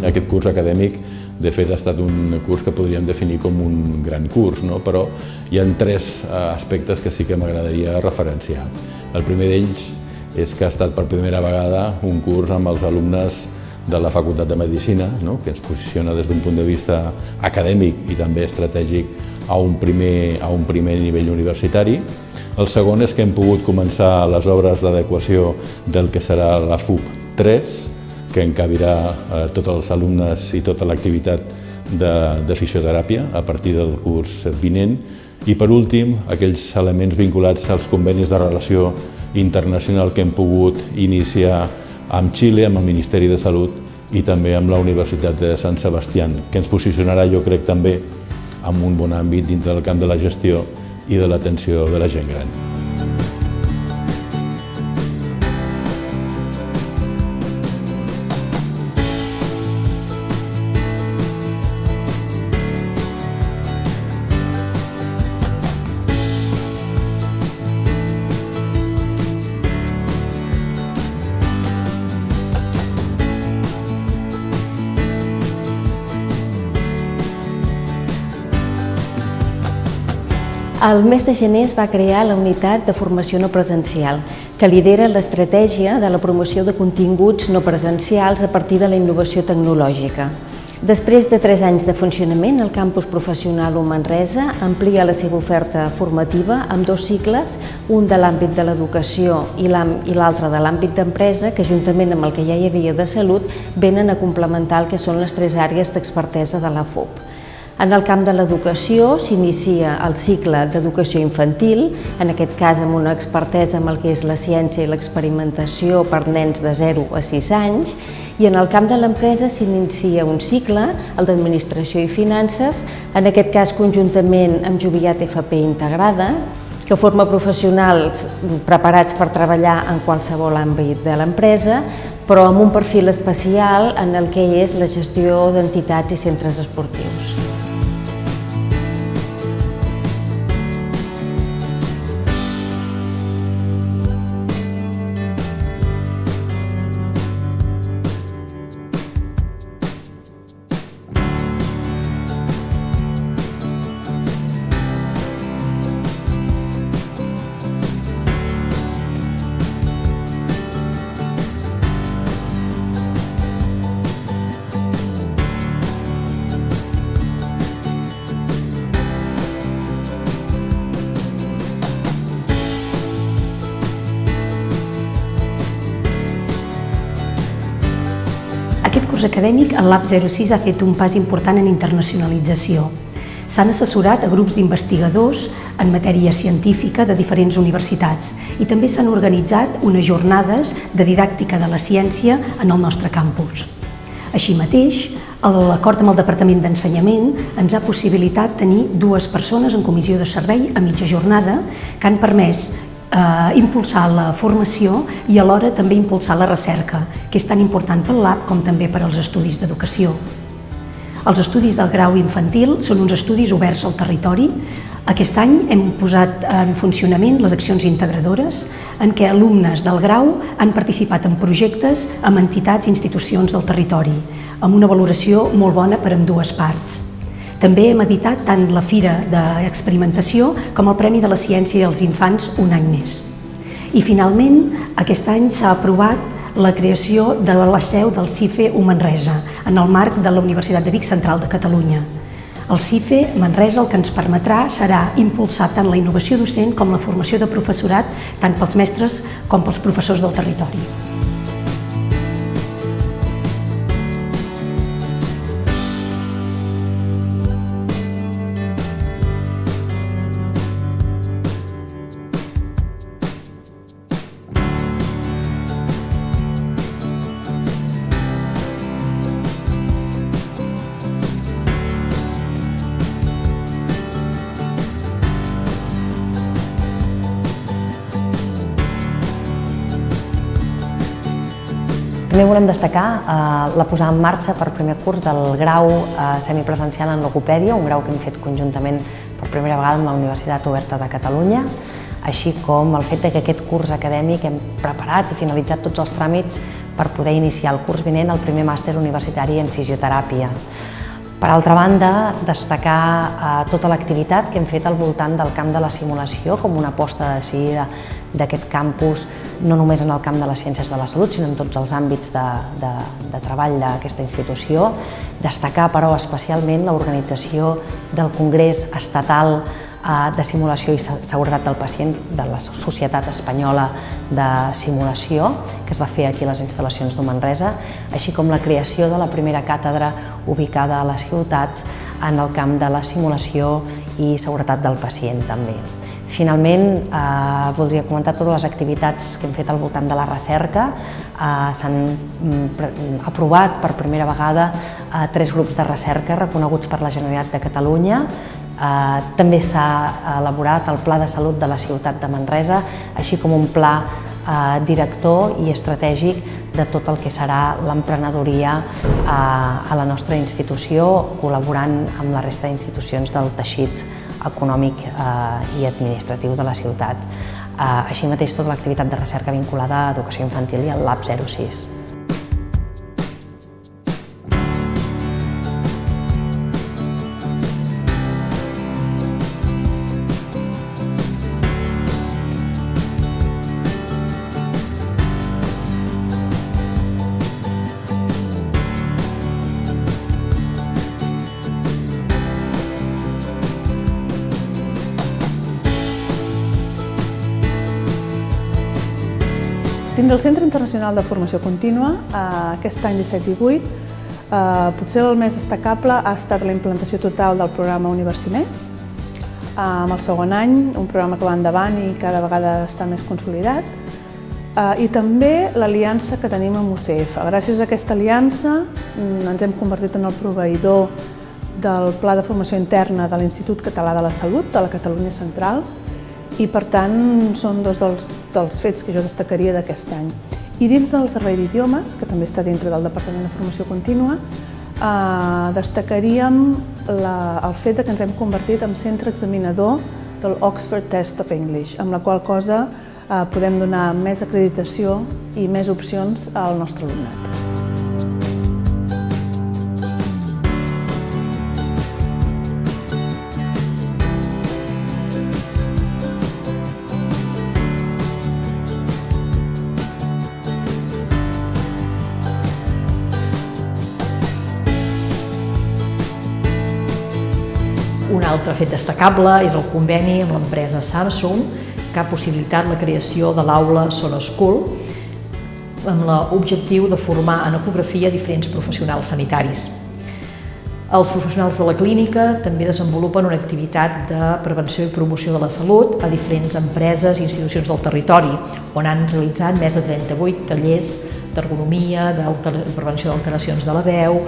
Aquest curs acadèmic, de fet, ha estat un curs que podríem definir com un gran curs, però hi ha 3 aspectes que sí que m'agradaria referenciar. El primer d'ells és que ha estat per primera vegada un curs amb els alumnes de la Facultat de Medicina, que ens posiciona des d'un punt de vista acadèmic i també estratègic a un primer nivell universitari. El segon és que hem pogut començar les obres d'adequació del que serà la FUP 3, que encabirà tots els alumnes i tota l'activitat de fisioteràpia a partir del curs vinent. I per últim, aquells elements vinculats als convenis de relació internacional que hem pogut iniciar amb Xile, amb el Ministeri de Salut i també amb la Universitat de Sant Sebastià, que ens posicionarà, jo crec, també en un bon àmbit dintre del camp de la gestió i de l'atenció de la gent gran. El mes de gener es va crear la unitat de formació no presencial, que lidera l'estratègia de la promoció de continguts no presencials a partir de la innovació tecnològica. Després de 3 anys de funcionament, el campus professional Manresa amplia la seva oferta formativa amb 2 cicles, un de l'àmbit de l'educació i l'altre de l'àmbit d'empresa, que juntament amb el que ja hi havia de salut, venen a complementar el que són les 3 àrees d'expertesa de la FUP. En el camp de l'educació s'inicia el cicle d'educació infantil, en aquest cas amb una expertesa en el que és la ciència i l'experimentació per nens de 0 a 6 anys, i en el camp de l'empresa s'inicia un cicle, el d'administració i finances, en aquest cas conjuntament amb Joviat FP Integrada, que forma professionals preparats per treballar en qualsevol àmbit de l'empresa, però amb un perfil especial en el que és la gestió d'entitats i centres esportius. Aquest curs acadèmic, el Lab 06 ha fet un pas important en internacionalització. S'han assessorat a grups d'investigadors en matèria científica de diferents universitats i també s'han organitzat unes jornades de didàctica de la ciència en el nostre campus. Així mateix, l'acord amb el Departament d'Ensenyament ens ha possibilitat tenir 2 persones en comissió de servei a mitja jornada que han permès impulsar la formació i alhora també impulsar la recerca, que és tan important pel Lab com també per als estudis d'educació. Els estudis del grau infantil són uns estudis oberts al territori. Aquest any hem posat en funcionament les accions integradores en què alumnes del grau han participat en projectes amb entitats i institucions del territori, amb una valoració molt bona per ambdues parts. També hem editat tant la Fira d'Experimentació com el Premi de la Ciència dels Infants un any més. I finalment, aquest any s'ha aprovat la creació de la seu del CIFE Manresa, en el marc de la Universitat de Vic Central de Catalunya. El CIFE Manresa el que ens permetrà serà impulsar tant la innovació docent com la formació de professorat, tant pels mestres com pels professors del territori. També volem destacar la posada en marxa per primer curs del grau semipresencial en logopèdia, un grau que hem fet conjuntament per primera vegada amb la Universitat Oberta de Catalunya, així com el fet que aquest curs acadèmic hem preparat i finalitzat tots els tràmits per poder iniciar el curs vinent el primer màster universitari en fisioteràpia. Per altra banda, destacar tota l'activitat que hem fet al voltant del camp de la simulació com una aposta decidida d'aquest campus, no només en el camp de les ciències de la salut, sinó en tots els àmbits de treball d'aquesta institució. Destacar, però, especialment l'organització del Congrés Estatal de Simulació i Seguretat del Pacient de la Societat Espanyola de Simulació, que es va fer aquí a les instal·lacions de Manresa, així com la creació de la primera càtedra ubicada a la ciutat en el camp de la simulació i seguretat del pacient també. Finalment, voldria comentar totes les activitats que hem fet al voltant de la recerca. S'han aprovat per primera vegada 3 grups de recerca reconeguts per la Generalitat de Catalunya. També s'ha elaborat el Pla de Salut de la ciutat de Manresa, així com un pla director i estratègic de tot el que serà l'emprenedoria a la nostra institució, col·laborant amb la resta d'institucions del teixit econòmic i administratiu de la ciutat. Així mateix, tota l'activitat de recerca vinculada a educació infantil i al Lab 06. Dins del Centre Internacional de Formació Contínua, aquest any 17-18, potser el més destacable ha estat la implantació total del programa Universimés. Amb el segon any, un programa que va endavant i cada vegada està més consolidat. I també l'aliança que tenim amb UCF. Gràcies a aquesta aliança ens hem convertit en el proveïdor del Pla de Formació Interna de l'Institut Català de la Salut, de la Catalunya Central, i per tant són dos dels fets que jo destacaria d'aquest any. I dins del Servei d'Idiomes, que també està dintre del Departament de Formació Contínua, destacaríem el fet que ens hem convertit en centre examinador del Oxford Test of English, amb la qual cosa podem donar més acreditació i més opcions al nostre alumnat. Un altre fet destacable és el conveni amb l'empresa Samsung, que ha possibilitat la creació de l'aula Sonoschool amb l'objectiu de formar en ecografia diferents professionals sanitaris. Els professionals de la clínica també desenvolupen una activitat de prevenció i promoció de la salut a diferents empreses i institucions del territori, on han realitzat més de 38 tallers d'ergonomia, de prevenció d'alteracions de la veu,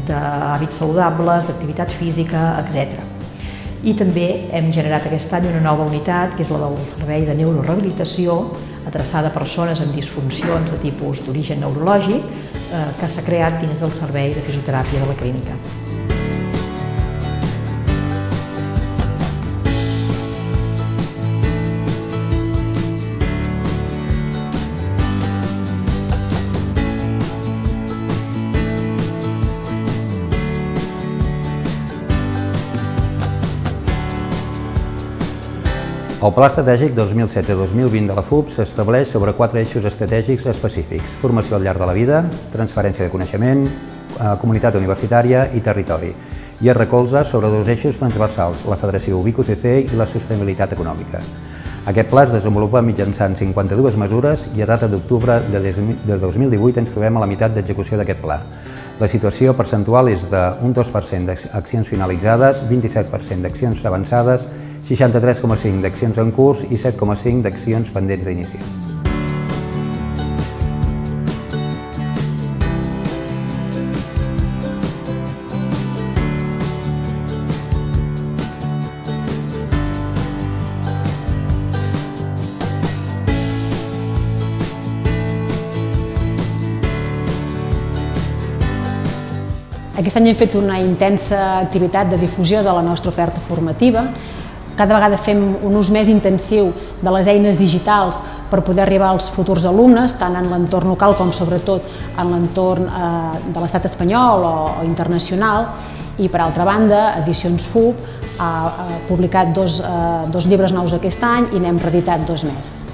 d'hàbits saludables, d'activitat física, etc. I també hem generat aquest any una nova unitat, que és la del Servei de Neurorehabilitació, adreçada a persones amb disfuncions de tipus d'origen neurològic, que s'ha creat dins del Servei de Fisioteràpia de la clínica. El Pla Estratègic 2016-2020 de la FUB s'estableix sobre 4 eixos estratègics específics: formació al llarg de la vida, transferència de coneixement, comunitat universitària i territori, i es recolza sobre 2 eixos transversals, la Federació UBIC-UCC i la sostenibilitat econòmica. Aquest pla es desenvolupa mitjançant 52 mesures i a data d'octubre de 2018 ens trobem a la meitat d'execució d'aquest pla. La situació percentual és d'un 2% d'accions finalitzades, 27% d'accions avançades, 63,5% d'accions en curs i 7,5% d'accions pendents d'iniciar. Aquest any hem fet una intensa activitat de difusió de la nostra oferta formativa. Cada vegada fem un ús més intensiu de les eines digitals per poder arribar als futurs alumnes, tant en l'entorn local com sobretot en l'entorn de l'estat espanyol o internacional. I per altra banda, Edicions FUB ha publicat dos llibres nous aquest any i n'hem reeditat 2 més.